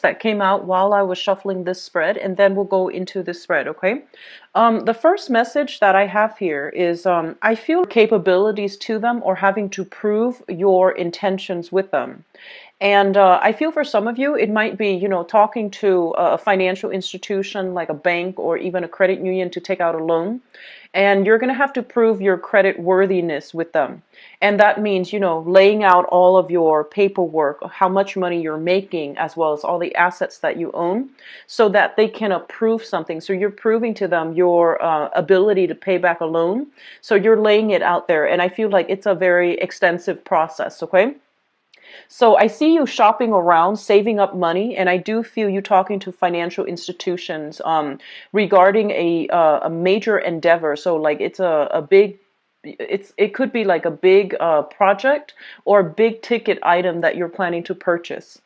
that came out while I was shuffling this spread, and then we'll go into this spread, okay? The first message that I have here is I feel capabilities to them or having to prove your intentions with them. And I feel for some of you, it might be, talking to a financial institution like a bank or even a credit union to take out a loan. And you're going to have to prove your credit worthiness with them. And that means, laying out all of your paperwork, how much money you're making, as well as all the assets that you own, so that they can approve something. So you're proving to them your ability to pay back a loan. So you're laying it out there. And I feel like it's a very extensive process, okay? So I see you shopping around, saving up money, and I do feel you talking to financial institutions regarding a major endeavor. So like it's a big, it could be like a big project or a big ticket item that you're planning to purchase.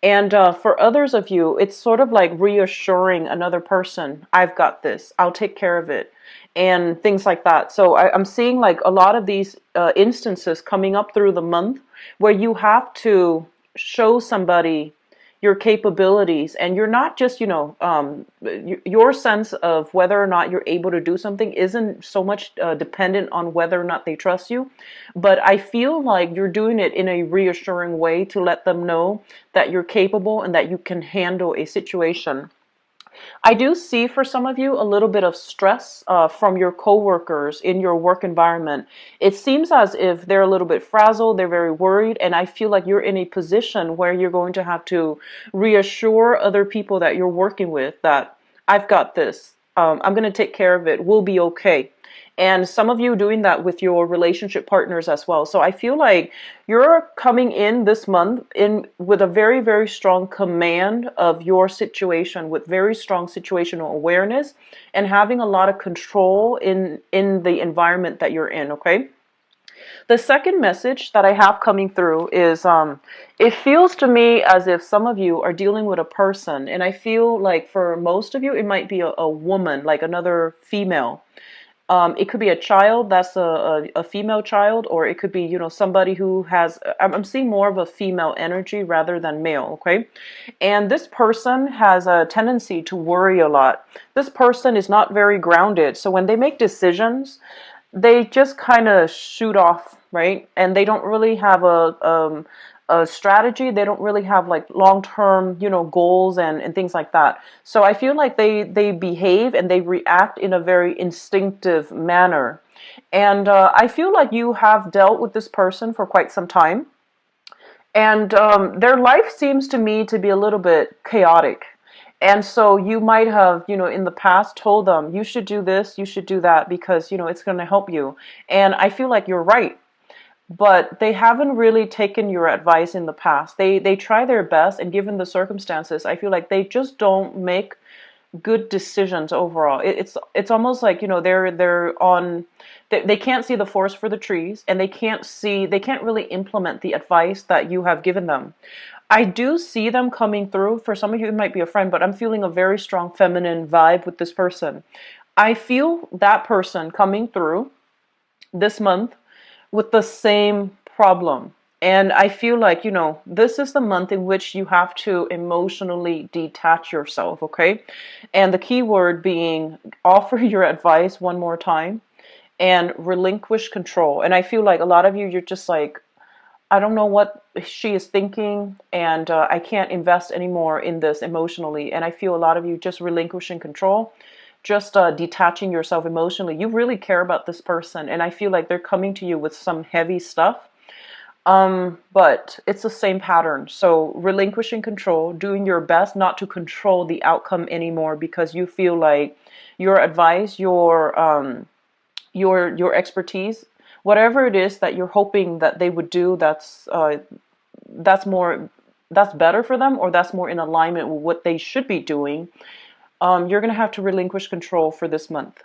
And for others of you, it's sort of like reassuring another person, I've got this, I'll take care of it, and things like that. So I'm seeing like a lot of these instances coming up through the month where you have to show somebody your capabilities, and you're not just, your sense of whether or not you're able to do something isn't so much dependent on whether or not they trust you, but I feel like you're doing it in a reassuring way to let them know that you're capable and that you can handle a situation. I do see for some of you a little bit of stress from your coworkers in your work environment. It seems as if they're a little bit frazzled, they're very worried, and I feel like you're in a position where you're going to have to reassure other people that you're working with that I've got this. I'm going to take care of it. We'll be okay. And some of you doing that with your relationship partners as well. So I feel like you're coming in this month in with a very, very strong command of your situation, with very strong situational awareness and having a lot of control in the environment that you're in, okay? The second message that I have coming through is it feels to me as if some of you are dealing with a person, and I feel like for most of you it might be a woman, like another female. It could be a child that's a female child, or it could be, somebody who has, I'm seeing more of a female energy rather than male, okay? And this person has a tendency to worry a lot. This person is not very grounded. So when they make decisions, they just kind of shoot off, right? And they don't really have a strategy. They don't really have like long-term, goals and things like that. So I feel like they behave and they react in a very instinctive manner. And I feel like you have dealt with this person for quite some time. And their life seems to me to be a little bit chaotic. And so you might have, in the past told them, you should do this, you should do that because, it's going to help you. And I feel like you're right. But they haven't really taken your advice in the past. They try their best, and given the circumstances, I feel like they just don't make good decisions overall. It's almost like, they're on they can't see the forest for the trees, and they can't really implement the advice that you have given them. I do see them coming through. For some of you, it might be a friend, but I'm feeling a very strong feminine vibe with this person. I feel that person coming through this month with the same problem. And I feel like, this is the month in which you have to emotionally detach yourself, okay? And the key word being offer your advice one more time and relinquish control. And I feel like a lot of you, you're just like, I don't know what she is thinking, and I can't invest anymore in this emotionally. And I feel a lot of you just relinquishing control, just detaching yourself emotionally. You really care about this person, and I feel like they're coming to you with some heavy stuff. But it's the same pattern. So relinquishing control, doing your best not to control the outcome anymore, because you feel like your advice, your expertise, whatever it is that you're hoping that they would do, that's better for them, or that's more in alignment with what they should be doing. You're going to have to relinquish control for this month.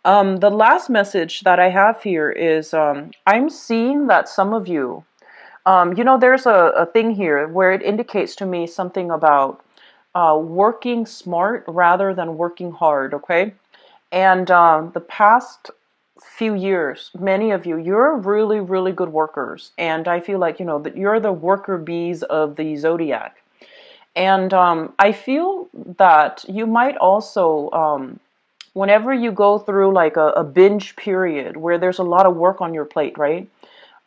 The last message that I have here is I'm seeing that some of you, there's a thing here where it indicates to me something about working smart rather than working hard, okay? And the past few years, many of you, you're really, really good workers. And I feel like, that you're the worker bees of the zodiac. And I feel that you might also, whenever you go through like a binge period where there's a lot of work on your plate, right?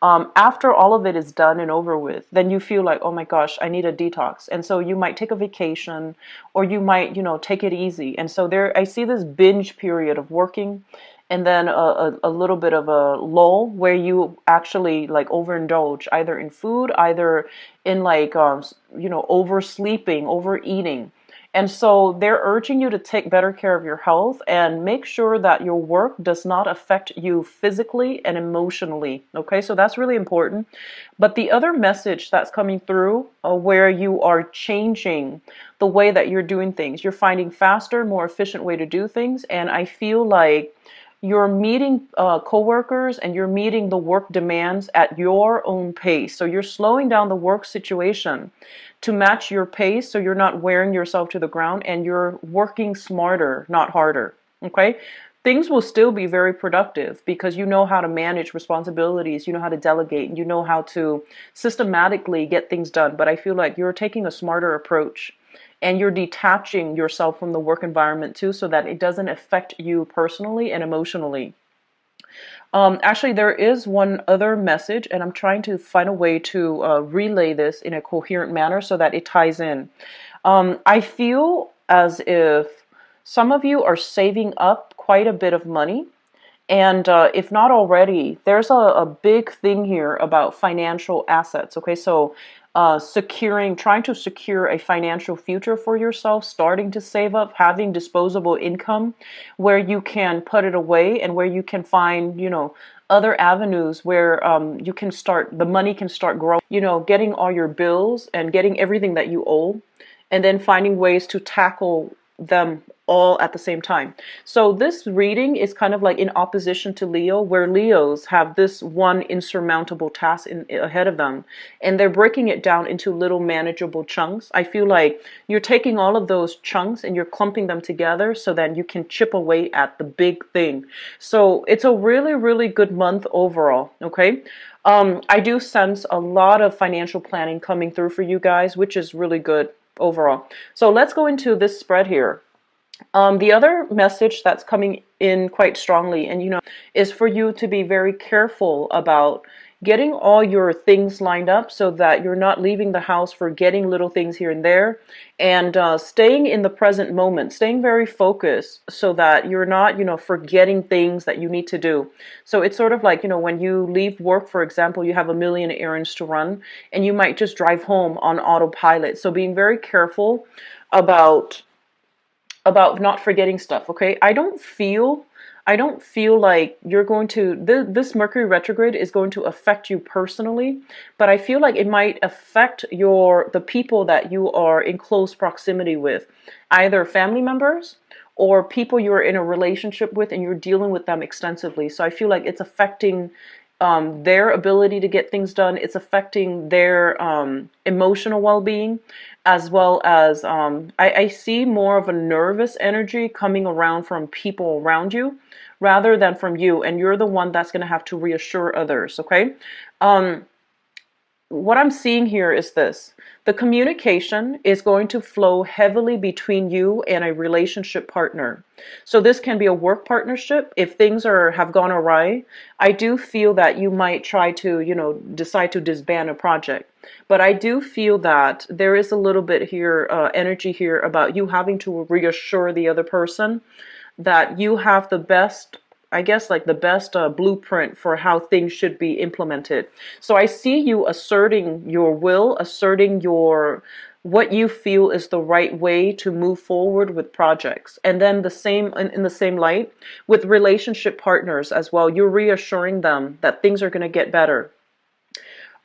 After all of it is done and over with, then you feel like, oh my gosh, I need a detox. And so you might take a vacation, or you might, take it easy. And so there, I see this binge period of working, and then a little bit of a lull where you actually like overindulge either in food, either in like, oversleeping, overeating. And so they're urging you to take better care of your health and make sure that your work does not affect you physically and emotionally. Okay, so that's really important. But the other message that's coming through, where you are changing the way that you're doing things, you're finding faster, more efficient way to do things. And I feel like you're meeting coworkers and you're meeting the work demands at your own pace. So you're slowing down the work situation to match your pace so you're not wearing yourself to the ground, and you're working smarter, not harder. Okay? Things will still be very productive because you know how to manage responsibilities, you know how to delegate, you know how to systematically get things done. But I feel like you're taking a smarter approach, and you're detaching yourself from the work environment too, so that it doesn't affect you personally and emotionally. Actually, there is one other message, and I'm trying to find a way to relay this in a coherent manner so that it ties in. I feel as if some of you are saving up quite a bit of money. And if not already, there's a big thing here about financial assets. Okay, so trying to secure a financial future for yourself, starting to save up, having disposable income where you can put it away and where you can find, other avenues where the money can start growing, getting all your bills and getting everything that you owe, and then finding ways to tackle them all at the same time. So this reading is kind of like in opposition to Leo, where Leos have this one insurmountable task ahead of them, and they're breaking it down into little manageable chunks. I feel like you're taking all of those chunks and you're clumping them together so that you can chip away at the big thing. So it's a really, really good month overall, okay? I do sense a lot of financial planning coming through for you guys, which is really good overall. So let's go into this spread here. The other message that's coming in quite strongly, and is for you to be very careful about getting all your things lined up so that you're not leaving the house forgetting little things here and there, and staying in the present moment, staying very focused so that you're not, forgetting things that you need to do. So it's sort of like, when you leave work, for example, you have a million errands to run, and you might just drive home on autopilot. So being very careful about not forgetting stuff. Okay, I don't feel like you're going to this Mercury retrograde is going to affect you personally, but I feel like it might affect the people that you are in close proximity with, either family members or people you're in a relationship with and you're dealing with them extensively. So I feel like it's affecting their ability to get things done. It's affecting their emotional well-being, as well as I see more of a nervous energy coming around from people around you rather than from you, and you're the one that's going to have to reassure others. Okay. What I'm seeing here is this. The communication is going to flow heavily between you and a relationship partner. So this can be a work partnership. If things have gone awry, I do feel that you might try to, decide to disband a project. But I do feel that there is a little bit here, energy here about you having to reassure the other person that you have the best, I guess, like the best blueprint for how things should be implemented. So I see you asserting your will, asserting what you feel is the right way to move forward with projects. And then in the same light with relationship partners as well, you're reassuring them that things are going to get better.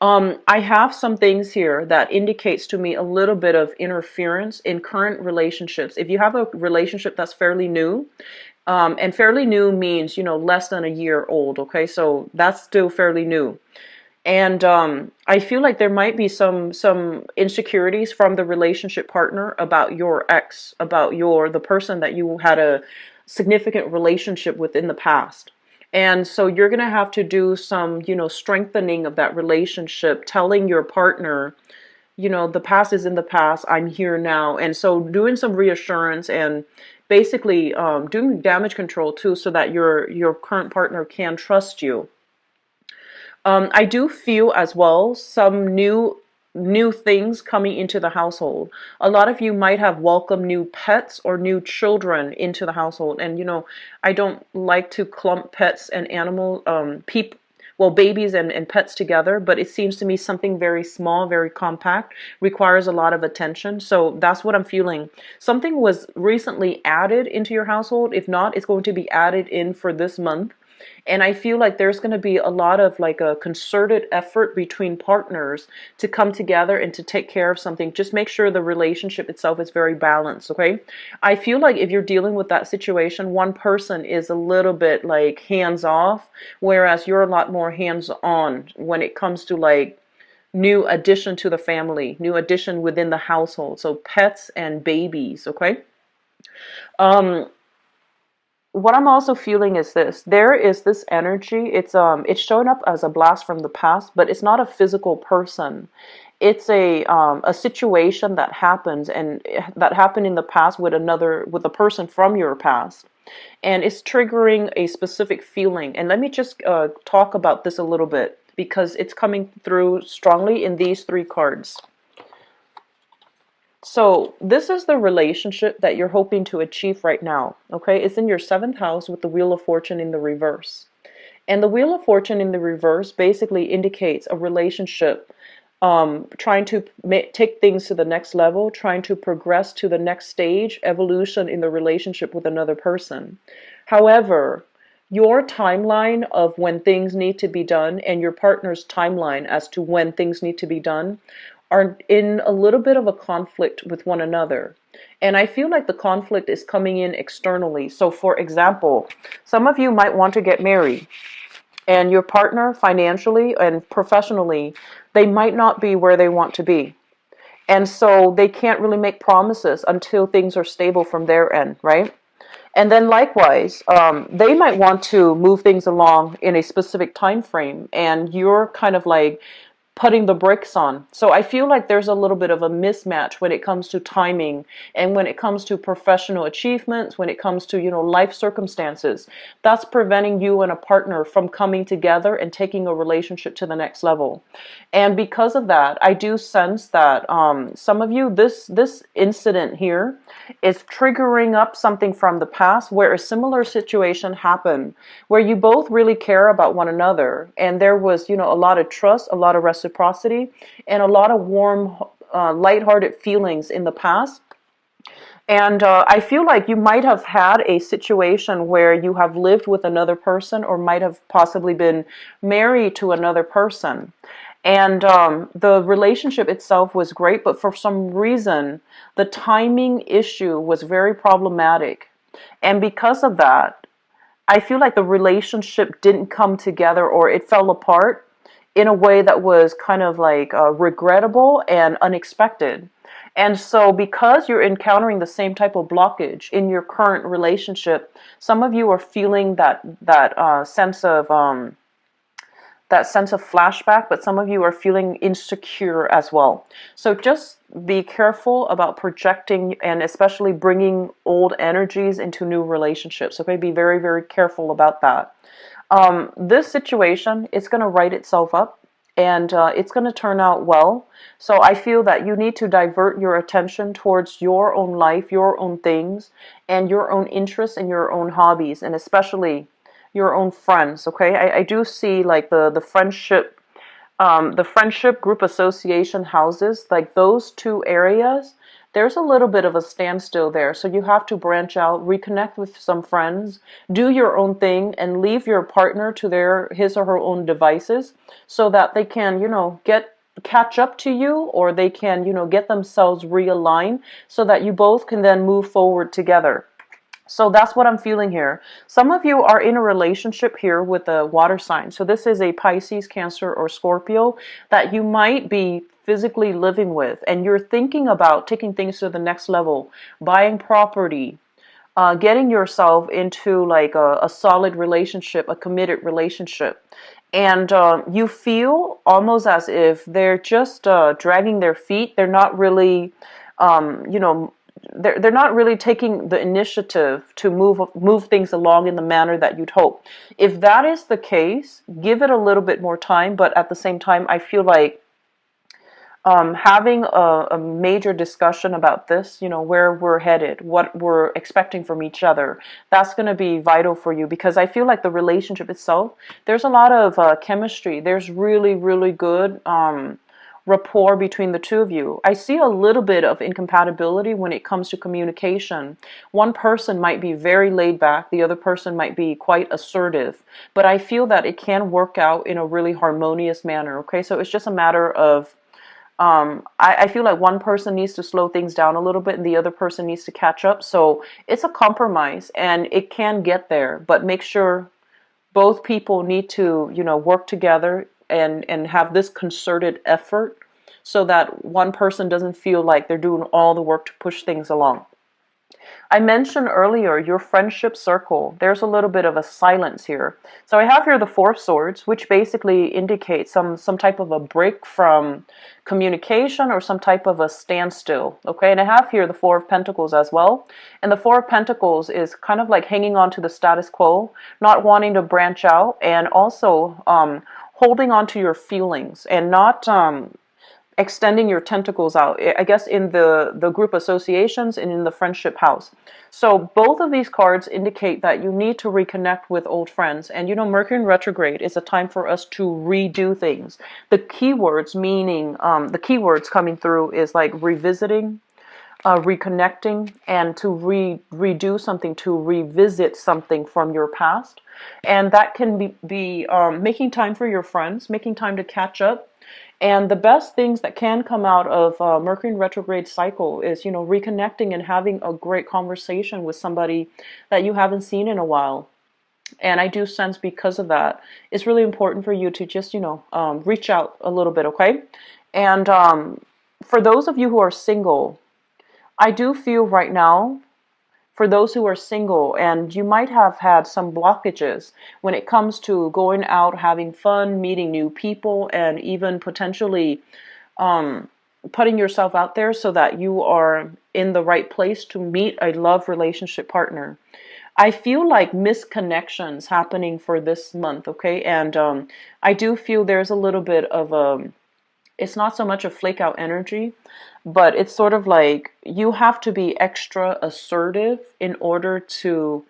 I have some things here that indicates to me a little bit of interference in current relationships. If you have a relationship that's fairly new, and fairly new means, less than a year old. Okay, so that's still fairly new. And I feel like there might be some insecurities from the relationship partner about your ex, about the person that you had a significant relationship with in the past. And so you're going to have to do some, strengthening of that relationship, telling your partner you know, the past is in the past. I'm here now. And so doing some reassurance and basically doing damage control too, so that your current partner can trust you. I do feel as well some new things coming into the household. A lot of you might have welcomed new pets or new children into the household. And you know, I don't like to clump pets and animal well, babies and pets together, but it seems to me something very small, very compact, requires a lot of attention. So that's what I'm feeling. Something was recently added into your household. If not, it's going to be added in for this month. And I feel like there's going to be a lot of like a concerted effort between partners to come together and to take care of something. Just make sure the relationship itself is very balanced, okay? I feel like if you're dealing with that situation, one person is a little bit like hands off, whereas you're a lot more hands on when it comes to like new addition to the family, new addition within the household. So pets and babies, okay? Um, what I'm also feeling is this. There is this energy. It's showing up as a blast from the past, but it's not a physical person. It's a situation that happens and that happened in the past with a person from your past, and it's triggering a specific feeling. And let me just talk about this a little bit because it's coming through strongly in these three cards. So this is the relationship that you're hoping to achieve right now, okay? It's in your seventh house with the Wheel of Fortune in the reverse. And the Wheel of Fortune in the reverse basically indicates a relationship trying to take things to the next level, trying to progress to the next stage, evolution in the relationship with another person. However, your timeline of when things need to be done and your partner's timeline as to when things need to be done are in a little bit of a conflict with one another. And I feel like the conflict is coming in externally. So, for example, some of you might want to get married, and your partner, financially and professionally, they might not be where they want to be. And so they can't really make promises until things are stable from their end, right? And then likewise, they might want to move things along in a specific time frame, and you're kind of like putting the brakes on. So I feel like there's a little bit of a mismatch when it comes to timing and when it comes to professional achievements, when it comes to, you know, life circumstances. That's preventing you and a partner from coming together and taking a relationship to the next level. And because of that, I do sense that some of you, this incident here is triggering up something from the past where a similar situation happened, where you both really care about one another, and there was, you know, a lot of trust, a lot of reciprocity, and a lot of warm, lighthearted feelings in the past. And I feel like you might have had a situation where you have lived with another person or might have possibly been married to another person. And the relationship itself was great, but for some reason, the timing issue was very problematic. And because of that, I feel like the relationship didn't come together, or it fell apart in a way that was kind of like regrettable and unexpected. And so, because you're encountering the same type of blockage in your current relationship, some of you are feeling that sense of flashback, but some of you are feeling insecure as well. So just be careful about projecting and especially bringing old energies into new relationships. Okay, be very, very careful about that. This situation is going to write itself up, and it's going to turn out well. So I feel that you need to divert your attention towards your own life, your own things, and your own interests and your own hobbies, and especially your own friends. Okay, I do see like the friendship group association houses, like those two areas, there's a little bit of a standstill there. So you have to branch out, reconnect with some friends, do your own thing, and leave your partner to his or her own devices so that they can, you know, catch up to you, or they can, you know, get themselves realigned so that you both can then move forward together. So that's what I'm feeling here. Some of you are in a relationship here with a water sign. So this is a Pisces, Cancer, or Scorpio that you might be physically living with, and you're thinking about taking things to the next level, buying property, getting yourself into like a solid relationship, a committed relationship. And you feel almost as if they're just dragging their feet. They're not really, you know, they're not really taking the initiative to move things along in the manner that you'd hope. If that is the case, give it a little bit more time. But at the same time, I feel like having a major discussion about this, you know, where we're headed, what we're expecting from each other, that's going to be vital for you, because I feel like the relationship itself, there's a lot of chemistry. There's really, really good rapport between the two of you. I see a little bit of incompatibility when it comes to communication. One person might be very laid back, the other person might be quite assertive, but I feel that it can work out in a really harmonious manner, okay? So it's just a matter of I feel like one person needs to slow things down a little bit and the other person needs to catch up. So it's a compromise and it can get there, but make sure both people need to, you know, work together and have this concerted effort so that one person doesn't feel like they're doing all the work to push things along. I mentioned earlier your friendship circle. There's a little bit of a silence here. So I have here the Four of Swords, which basically indicates some type of a break from communication or some type of a standstill. Okay, and I have here the Four of Pentacles as well. And the Four of Pentacles is kind of like hanging on to the status quo, not wanting to branch out, and also holding on to your feelings and not extending your tentacles out, I guess, in the group associations and in the friendship house. So both of these cards indicate that you need to reconnect with old friends. And you know, Mercury in retrograde is a time for us to redo things. The keywords meaning, the keywords coming through is like revisiting, reconnecting, and to redo something, to revisit something from your past. And that can be making time for your friends, making time to catch up. And the best things that can come out of Mercury in retrograde cycle is, you know, reconnecting and having a great conversation with somebody that you haven't seen in a while. And I do sense because of that, it's really important for you to just, you know, reach out a little bit, okay? And for those of you who are single, I do feel right now, for those who are single, and you might have had some blockages when it comes to going out, having fun, meeting new people, and even potentially putting yourself out there so that you are in the right place to meet a love relationship partner. I feel like misconnections happening for this month, okay? And I do feel there's a little bit of a, it's not so much a flake out energy, but it's sort of like you have to be extra assertive in order to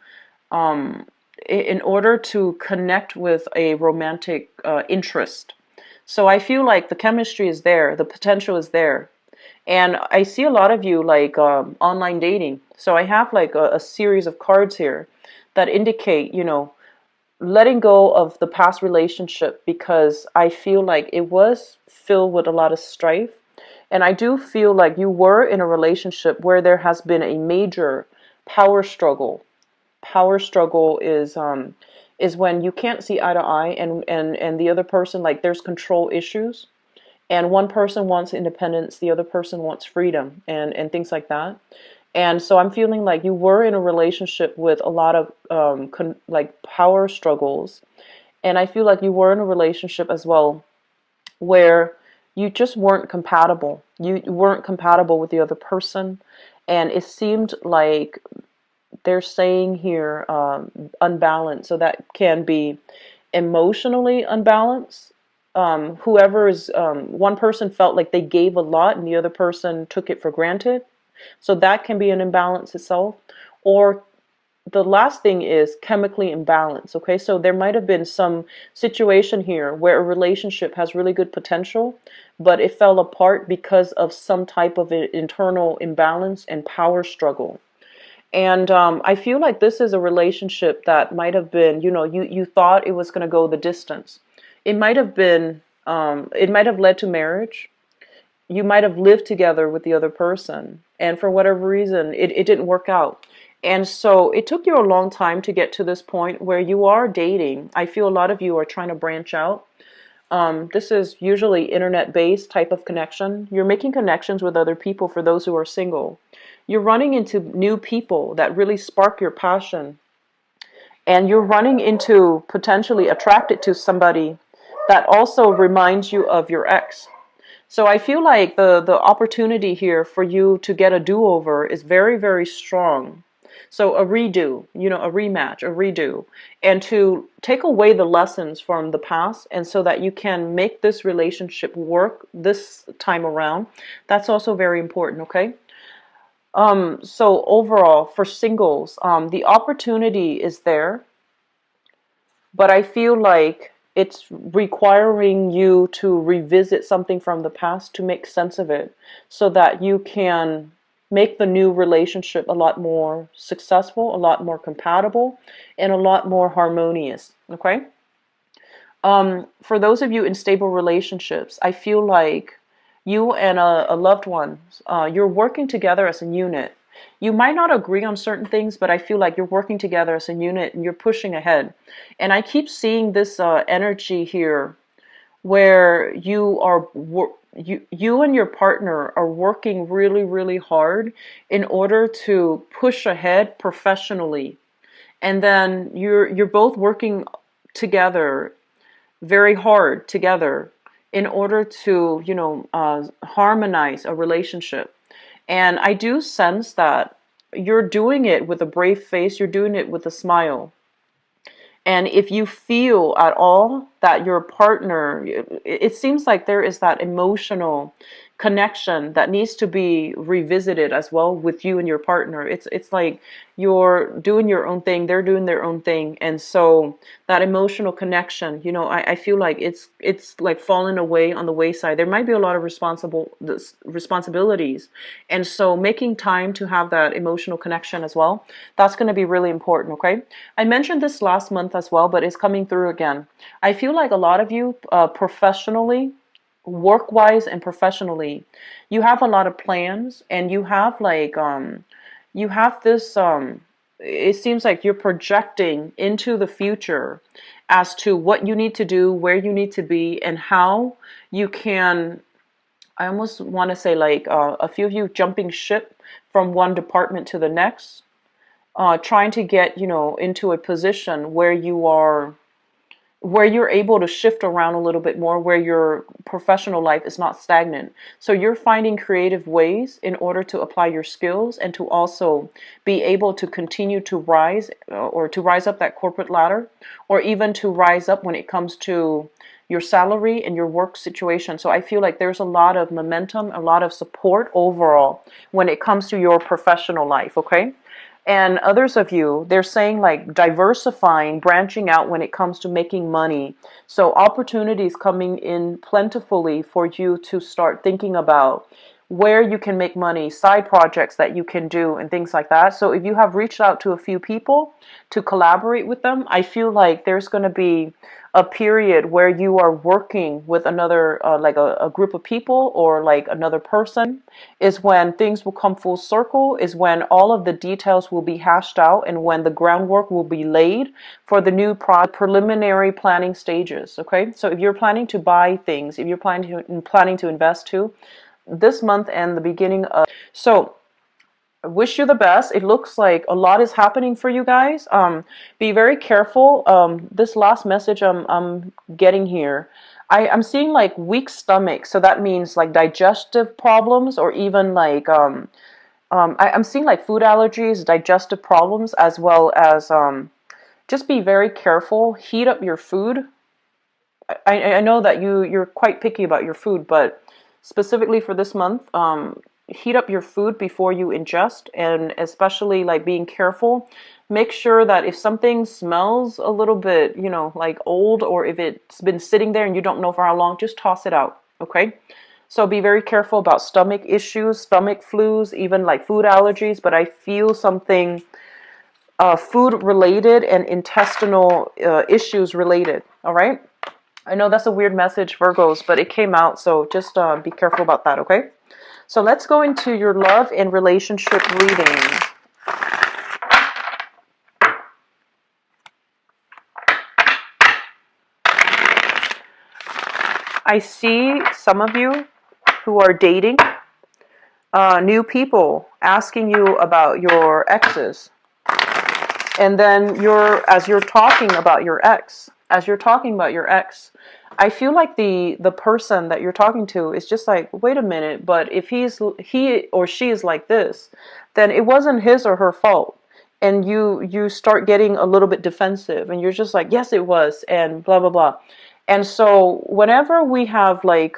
connect with a romantic interest. So I feel like the chemistry is there, the potential is there. And I see a lot of you like online dating. So I have like a series of cards here that indicate, you know, letting go of the past relationship, because I feel like it was filled with a lot of strife. And I do feel like you were in a relationship where there has been a major power struggle. Power struggle is when you can't see eye to eye, and the other person, like, there's control issues, and one person wants independence, the other person wants freedom, and things like that. And so I'm feeling like you were in a relationship with a lot of like power struggles. And I feel like you were in a relationship as well where you just weren't compatible. You weren't compatible with the other person. And it seemed like they're saying here unbalanced. So that can be emotionally unbalanced. Whoever is, one person felt like they gave a lot and the other person took it for granted. So that can be an imbalance itself. Or the last thing is chemically imbalanced. Okay, so there might have been some situation here where a relationship has really good potential, but it fell apart because of some type of internal imbalance and power struggle. And I feel like this is a relationship that might have been, you know, you thought it was going to go the distance. It might have been, it might have led to marriage. You might have lived together with the other person, and for whatever reason, it didn't work out. And so it took you a long time to get to this point where you are dating. I feel a lot of you are trying to branch out. This is usually internet-based type of connection. You're making connections with other people for those who are single. You're running into new people that really spark your passion. And you're running into potentially attracted to somebody that also reminds you of your ex. So I feel like the opportunity here for you to get a do-over is very, very strong. So a redo, you know, a rematch, a redo, and to take away the lessons from the past, and so that you can make this relationship work this time around. That's also very important, okay? So overall, for singles, the opportunity is there, but I feel like it's requiring you to revisit something from the past to make sense of it, so that you can make the new relationship a lot more successful, a lot more compatible, and a lot more harmonious. Okay? For those of you in stable relationships, I feel like you and a loved one, you're working together as a unit. You might not agree on certain things, but I feel like you're working together as a unit and you're pushing ahead. And I keep seeing this energy here where you and your partner are working really, really hard in order to push ahead professionally. And then you're both working together very hard together in order to, harmonize a relationship. And I do sense that you're doing it with a brave face, you're doing it with a smile. And if you feel at all that your partner, it seems like there is that emotional connection that needs to be revisited as well with you and your partner. It's like you're doing your own thing, they're doing their own thing, and so that emotional connection, I feel like it's like fallen away on the wayside. There might be a lot of responsibilities, and so making time to have that emotional connection as well, that's going to be really important. Okay, I mentioned this last month as well, but it's coming through again. I feel like a lot of you, professionally, work-wise and professionally, you have a lot of plans, and you have like you have this it seems like you're projecting into the future as to what you need to do, where you need to be, and how you can, I almost want to say, like, a few of you jumping ship from one department to the next, trying to get, into a position where you're able to shift around a little bit more, where your professional life is not stagnant. So you're finding creative ways in order to apply your skills and to also be able to continue to rise, or to rise up that corporate ladder, or even to rise up when it comes to your salary and your work situation. So I feel like there's a lot of momentum, a lot of support overall when it comes to your professional life, okay? And others of you, they're saying like diversifying, branching out when it comes to making money. So opportunities coming in plentifully for you to start thinking about where you can make money, side projects that you can do, and things like that. So if you have reached out to a few people to collaborate with them, I feel like there's going to be a period where you are working with another, like a group of people, or like another person, is when things will come full circle, is when all of the details will be hashed out, and when the groundwork will be laid for the new preliminary planning stages. Okay, so if you're planning to buy things, if you're planning to invest too, this month and the beginning of, so I wish you the best. It looks like a lot is happening for you guys. Be very careful. This last message I'm getting here, I'm seeing like weak stomach. So that means like digestive problems, or even like I'm seeing like food allergies, digestive problems, as well as just be very careful. Heat up your food. I know that you're quite picky about your food, but specifically for this month, heat up your food before you ingest, and especially like being careful. Make sure that if something smells a little bit, like old, or if it's been sitting there and you don't know for how long, just toss it out. Okay? So be very careful about stomach issues, stomach flus, even like food allergies. But I feel something food related and intestinal issues related. All right? I know that's a weird message, Virgos, but it came out, so just be careful about that, okay? So let's go into your love and relationship reading. I see some of you who are dating new people asking you about your exes. And then as you're talking about your ex, I feel like the person that you're talking to is just like, wait a minute, but if he or she is like this, then it wasn't his or her fault. And you start getting a little bit defensive, and you're just like, yes, it was, and blah blah blah. And so whenever we have like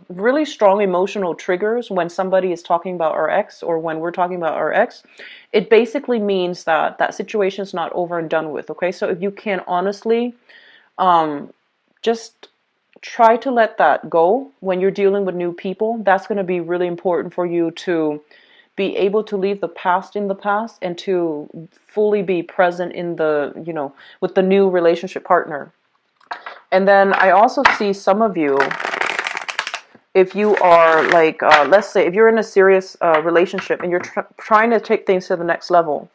really strong emotional triggers when somebody is talking about our ex, or when we're talking about our ex, it basically means that that situation is not over and done with. Okay, so if you can honestly just try to let that go when you're dealing with new people, that's going to be really important for you to be able to leave the past in the past and to fully be present in the, with the new relationship partner. And then I also see some of you, if you are like, let's say, if you're in a serious relationship and you're trying to take things to the next level,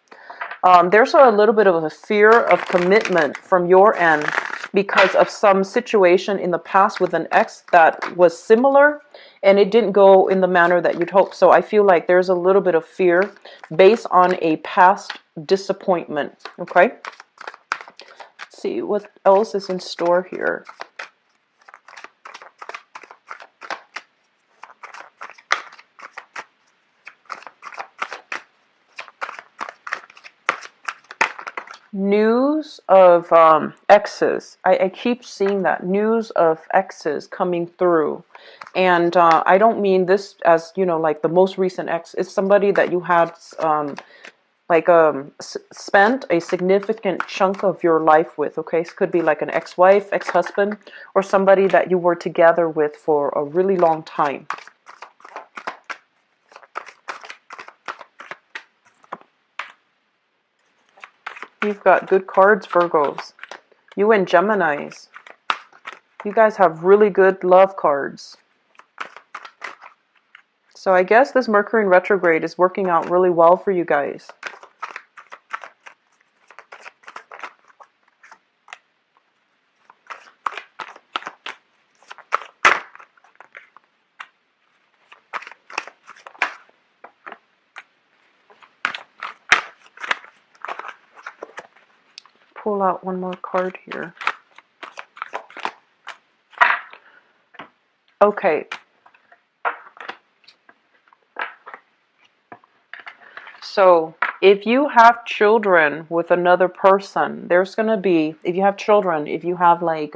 there's a little bit of a fear of commitment from your end because of some situation in the past with an ex that was similar and it didn't go in the manner that you'd hope. So I feel like there's a little bit of fear based on a past disappointment. Okay? Let's see what else is in store here. News of exes. I keep seeing that news of exes coming through, and I don't mean this as like the most recent ex. It's somebody that you had spent a significant chunk of your life with. Okay, it could be like an ex-wife, ex-husband, or somebody that you were together with for a really long time. You've got good cards, Virgos. You and Geminis. You guys have really good love cards. So I guess this Mercury in retrograde is working out really well for you guys. Pull out one more card here. Okay. So if you have children with another person, there's going to be, if you have children, if you have like,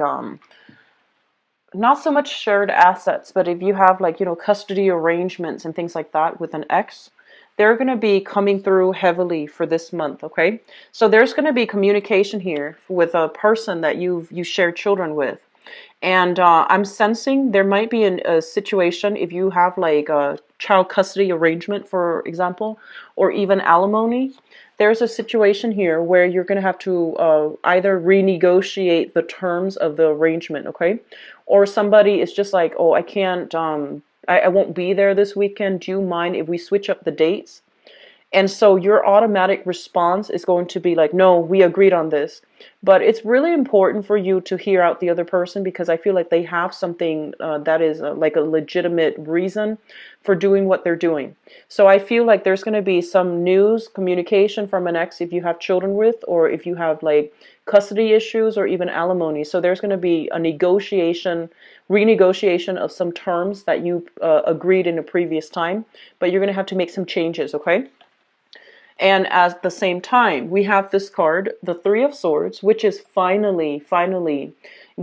not so much shared assets, but if you have like, custody arrangements and things like that with an ex, they're going to be coming through heavily for this month, okay? So there's going to be communication here with a person that you share children with. And I'm sensing there might be a situation if you have like a child custody arrangement, for example, or even alimony. There's a situation here where you're going to have to either renegotiate the terms of the arrangement, okay? Or somebody is just like, oh, I can't, I won't be there this weekend. Do you mind if we switch up the dates? And so your automatic response is going to be like, no, we agreed on this. But it's really important for you to hear out the other person, because I feel like they have something that is like a legitimate reason for doing what they're doing. So I feel like there's going to be some news, communication from an ex if you have children with, or if you have like custody issues or even alimony. So there's going to be a renegotiation of some terms that you agreed in a previous time, but you're going to have to make some changes, okay? And at the same time, we have this card, the Three of Swords, which is finally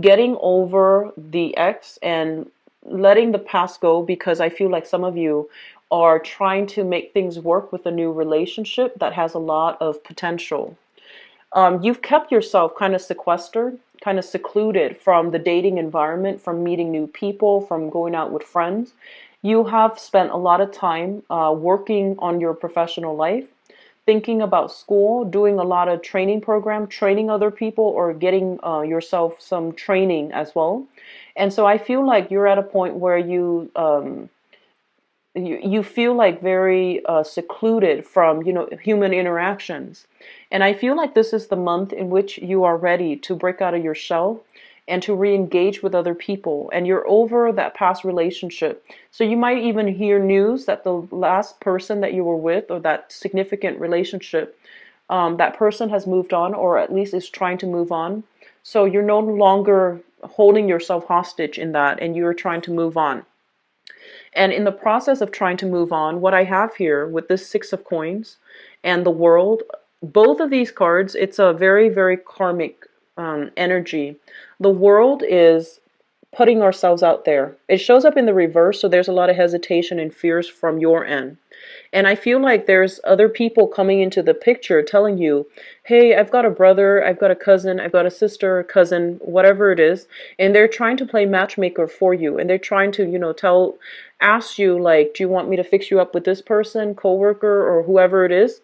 getting over the ex and letting the past go, because I feel like some of you are trying to make things work with a new relationship that has a lot of potential. You've kept yourself kind of sequestered, kind of secluded from the dating environment, from meeting new people, from going out with friends. You have spent a lot of time working on your professional life, thinking about school, doing a lot of training program, training other people, or getting yourself some training as well. And so I feel like you're at a point where you feel like very secluded from human interactions. And I feel like this is the month in which you are ready to break out of your shell and to re-engage with other people, and you're over that past relationship. So you might even hear news that the last person that you were with, or that significant relationship, that person has moved on, or at least is trying to move on. So you're no longer holding yourself hostage in that, and you're trying to move on. And in the process of trying to move on, what I have here with this Six of Coins and the World, both of these cards, it's a very, very karmic energy. The World is putting ourselves out there. It shows up in the reverse, so there's a lot of hesitation and fears from your end. And I feel like there's other people coming into the picture telling you, hey, I've got a brother, I've got a cousin, I've got a sister, cousin, whatever it is. And they're trying to play matchmaker for you. And they're trying to, ask you, like, do you want me to fix you up with this person, coworker, or whoever it is?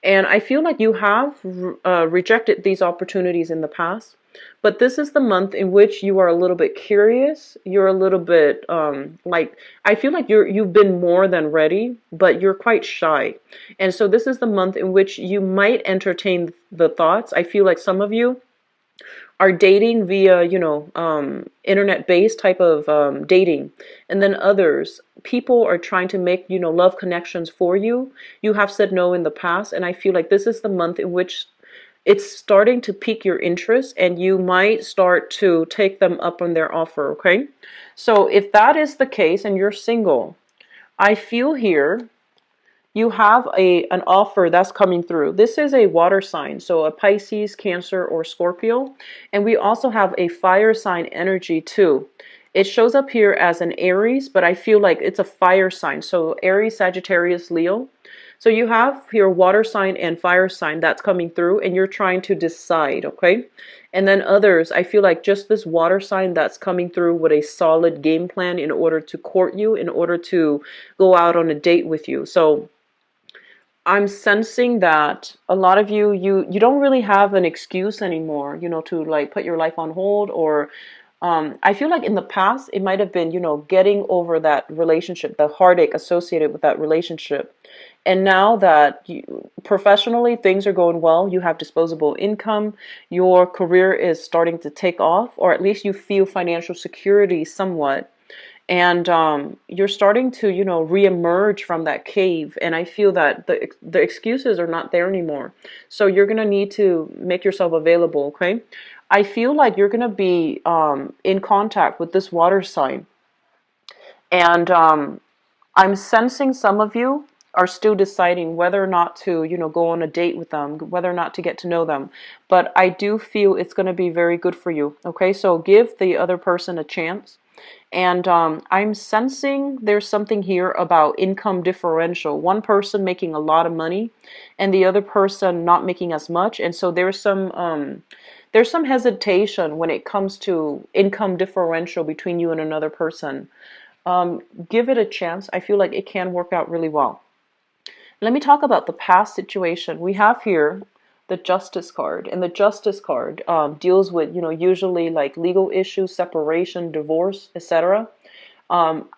And I feel like you have rejected these opportunities in the past. But this is the month in which you are a little bit curious. You're a little bit I feel like you've been more than ready, but you're quite shy. And so this is the month in which you might entertain the thoughts. I feel like some of you are dating via, internet-based type of dating. And then others, people are trying to make, love connections for you. You have said no in the past. And I feel like this is the month in which it's starting to pique your interest, and you might start to take them up on their offer, okay? So if that is the case and you're single, I feel here you have an offer that's coming through. This is a water sign, so a Pisces, Cancer, or Scorpio. And we also have a fire sign energy too. It shows up here as an Aries, but I feel like it's a fire sign. So Aries, Sagittarius, Leo. So you have here water sign and fire sign that's coming through, and you're trying to decide, okay? And then others, I feel like just this water sign that's coming through with a solid game plan in order to court you, in order to go out on a date with you. So I'm sensing that a lot of you don't really have an excuse anymore, to like put your life on hold, or I feel like in the past it might have been, getting over that relationship, the heartache associated with that relationship. And now that professionally things are going well, you have disposable income, your career is starting to take off, or at least you feel financial security somewhat. And you're starting to, reemerge from that cave. And I feel that the excuses are not there anymore. So you're going to need to make yourself available, okay? I feel like you're going to be in contact with this water sign. And I'm sensing some of you are still deciding whether or not to, go on a date with them, whether or not to get to know them. But I do feel it's going to be very good for you, okay? So give the other person a chance. And I'm sensing there's something here about income differential. One person making a lot of money and the other person not making as much. And so there's some hesitation when it comes to income differential between you and another person. Give it a chance. I feel like it can work out really well. Let me talk about the past situation. We have here the Justice card, and the Justice card deals with, usually like legal issues, separation, divorce, etc.,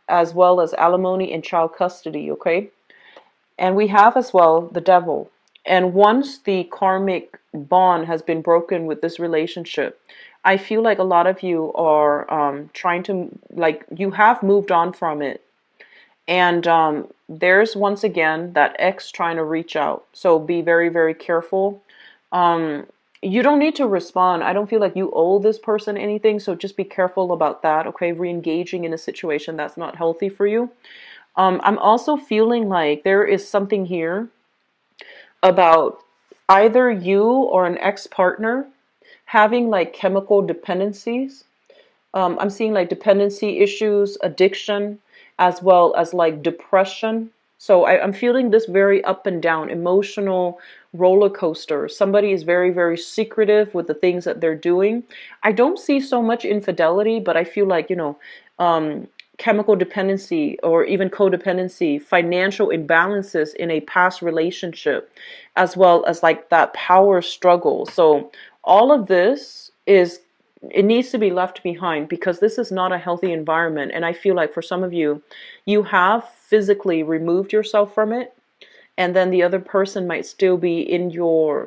as well as alimony and child custody, okay? And we have as well the Devil. And once the karmic bond has been broken with this relationship, I feel like a lot of you are trying to, like, you have moved on from it. And there's once again that ex trying to reach out. So be very, very careful. You don't need to respond. I don't feel like you owe this person anything. So just be careful about that, okay? Re-engaging in a situation that's not healthy for you. I'm also feeling like there is something here about either you or an ex-partner having like chemical dependencies. I'm seeing like dependency issues, addiction, as well as like depression. So I'm feeling this very up and down, emotional roller coaster. Somebody is very, very secretive with the things that they're doing. I don't see so much infidelity, but I feel like, chemical dependency or even codependency, financial imbalances in a past relationship, as well as like that power struggle. So all of this it needs to be left behind, because this is not a healthy environment. And I feel like for some of you, you have physically removed yourself from it. And then the other person might still be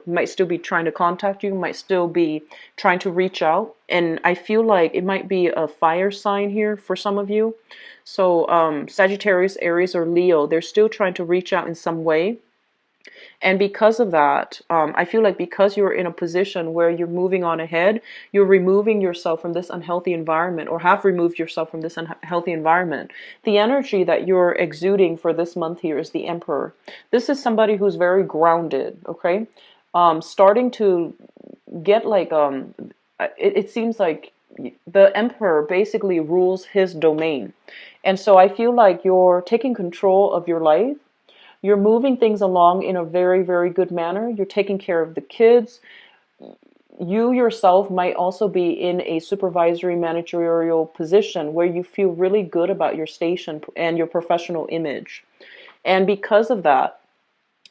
might still be trying to contact you, might still be trying to reach out. And I feel like it might be a fire sign here for some of you. So Sagittarius, Aries, or Leo, they're still trying to reach out in some way. And because of that, I feel like because you're in a position where you're moving on ahead, you're removing yourself from this unhealthy environment, or have removed yourself from this unhealthy environment. The energy that you're exuding for this month here is the Emperor. This is somebody who's very grounded, okay? Starting to get like, it seems like the Emperor basically rules his domain. And so I feel like you're taking control of your life. You're moving things along in a very, very good manner. You're taking care of the kids. You yourself might also be in a supervisory managerial position where you feel really good about your station and your professional image. And because of that,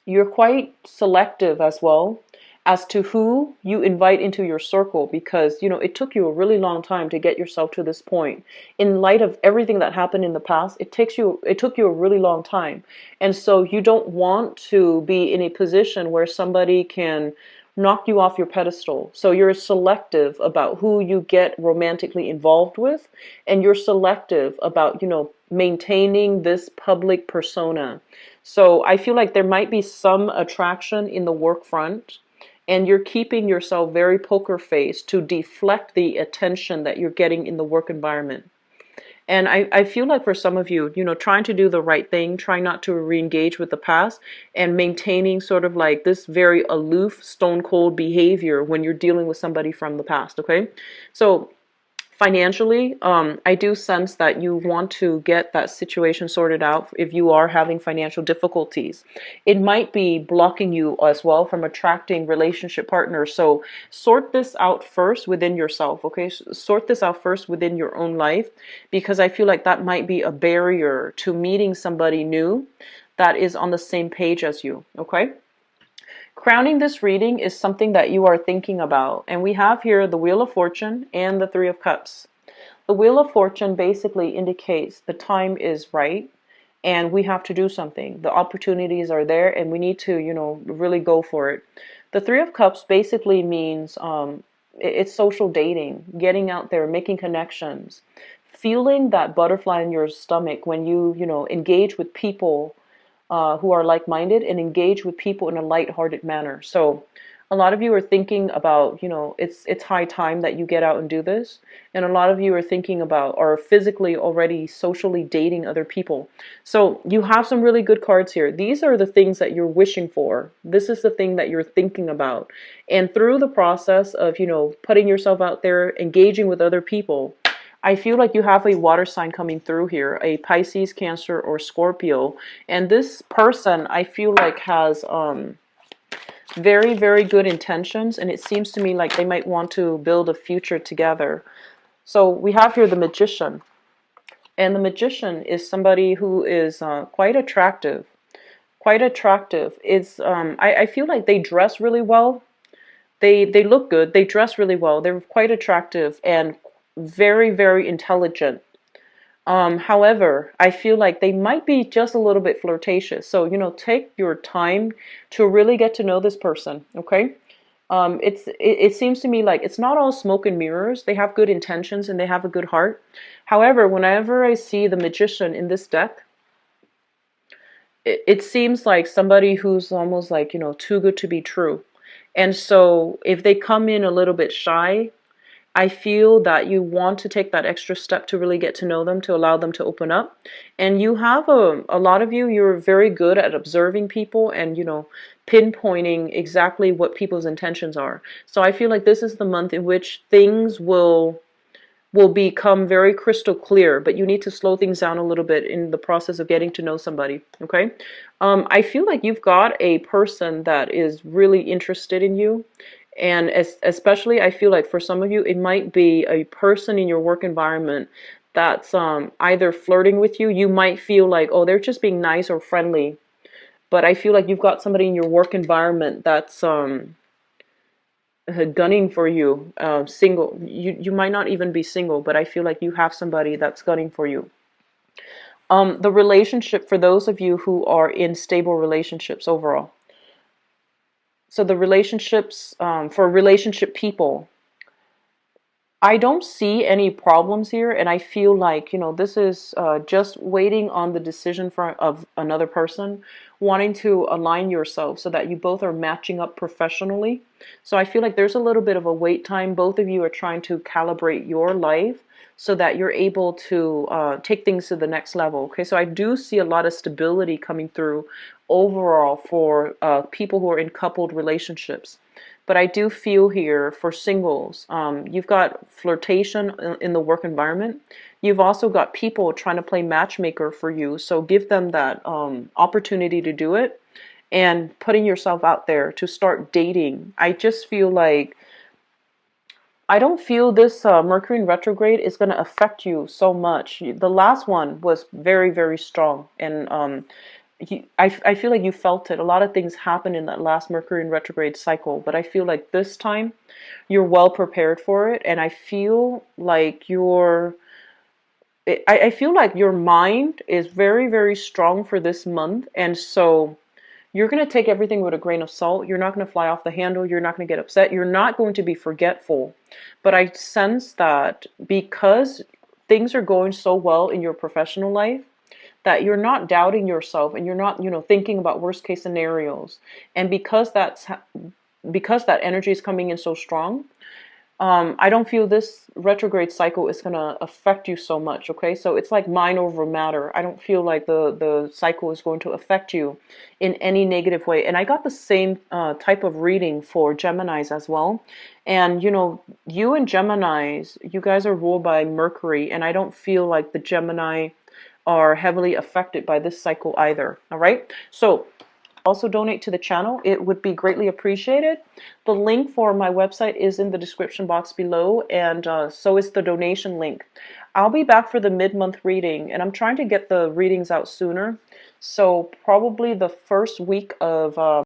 you're quite selective as well as to who you invite into your circle, because it took you a really long time to get yourself to this point. In light of everything that happened in the past, it took you a really long time. And so you don't want to be in a position where somebody can knock you off your pedestal. So you're selective about who you get romantically involved with, and you're selective about, maintaining this public persona. So I feel like there might be some attraction in the work front, and you're keeping yourself very poker faced to deflect the attention that you're getting in the work environment. And I feel like for some of you, trying to do the right thing, trying not to re-engage with the past, and maintaining sort of like this very aloof, stone cold behavior when you're dealing with somebody from the past, okay? So financially, I do sense that you want to get that situation sorted out if you are having financial difficulties. It might be blocking you as well from attracting relationship partners. So sort this out first within yourself, okay? Sort this out first within your own life, because I feel like that might be a barrier to meeting somebody new that is on the same page as you, okay? Crowning this reading is something that you are thinking about. And we have here the Wheel of Fortune and the Three of Cups. The Wheel of Fortune basically indicates the time is right and we have to do something. The opportunities are there and we need to, really go for it. The Three of Cups basically means it's social dating, getting out there, making connections, feeling that butterfly in your stomach when you engage with people who are like-minded, and engage with people in a light-hearted manner. So a lot of you are thinking about, it's high time that you get out and do this. And a lot of you are thinking about, or physically already socially dating other people. So you have some really good cards here. These are the things that you're wishing for. This is the thing that you're thinking about. And through the process of, putting yourself out there, engaging with other people, I feel like you have a water sign coming through here, a Pisces, Cancer, or Scorpio. And this person, I feel like, has very, very good intentions. And it seems to me like they might want to build a future together. So we have here the Magician. And the Magician is somebody who is quite attractive. Quite attractive. I feel like they dress really well. They look good. They dress really well. They're quite attractive and very, very intelligent. However, I feel like they might be just a little bit flirtatious. So, take your time to really get to know this person, okay? It seems to me like it's not all smoke and mirrors. They have good intentions and they have a good heart. However, whenever I see the Magician in this deck, it seems like somebody who's almost like, too good to be true. And so if they come in a little bit shy, I feel that you want to take that extra step to really get to know them, to allow them to open up. And you have a lot of you're very good at observing people and, pinpointing exactly what people's intentions are. So I feel like this is the month in which things will become very crystal clear, but you need to slow things down a little bit in the process of getting to know somebody, okay? I feel like you've got a person that is really interested in you. And especially, I feel like for some of you, it might be a person in your work environment that's either flirting with you. You might feel like, oh, they're just being nice or friendly. But I feel like you've got somebody in your work environment that's gunning for you, single. You might not even be single, but I feel like you have somebody that's gunning for you. The relationship, for those of you who are in stable relationships overall. So the relationships, for relationship people, I don't see any problems here, and I feel like, this is just waiting on the decision of another person, wanting to align yourself so that you both are matching up professionally. So I feel like there's a little bit of a wait time. Both of you are trying to calibrate your life so that you're able to take things to the next level. Okay, so I do see a lot of stability coming through overall for people who are in coupled relationships. But I do feel here for singles, you've got flirtation in the work environment. You've also got people trying to play matchmaker for you. So give them that opportunity to do it and putting yourself out there to start dating. I just feel like I don't feel this Mercury in retrograde is going to affect you so much. The last one was very, very strong. And I feel like you felt it. A lot of things happened in that last Mercury in retrograde cycle. But I feel like this time you're well prepared for it. And I feel like I feel like your mind is very, very strong for this month. And so you're going to take everything with a grain of salt. You're not going to fly off the handle. You're not going to get upset. You're not going to be forgetful. But I sense that because things are going so well in your professional life, that you're not doubting yourself and you're not, thinking about worst case scenarios. And because because that energy is coming in so strong, I don't feel this retrograde cycle is going to affect you so much, okay? So it's like mind over matter. I don't feel like the cycle is going to affect you in any negative way. And I got the same type of reading for Geminis as well. And, you and Geminis, you guys are ruled by Mercury, and I don't feel like the Gemini are heavily affected by this cycle either, all right? So also donate to the channel. It would be greatly appreciated. The link for my website is in the description box below, and so is the donation link. I'll be back for the mid-month reading, and I'm trying to get the readings out sooner. So probably the first week of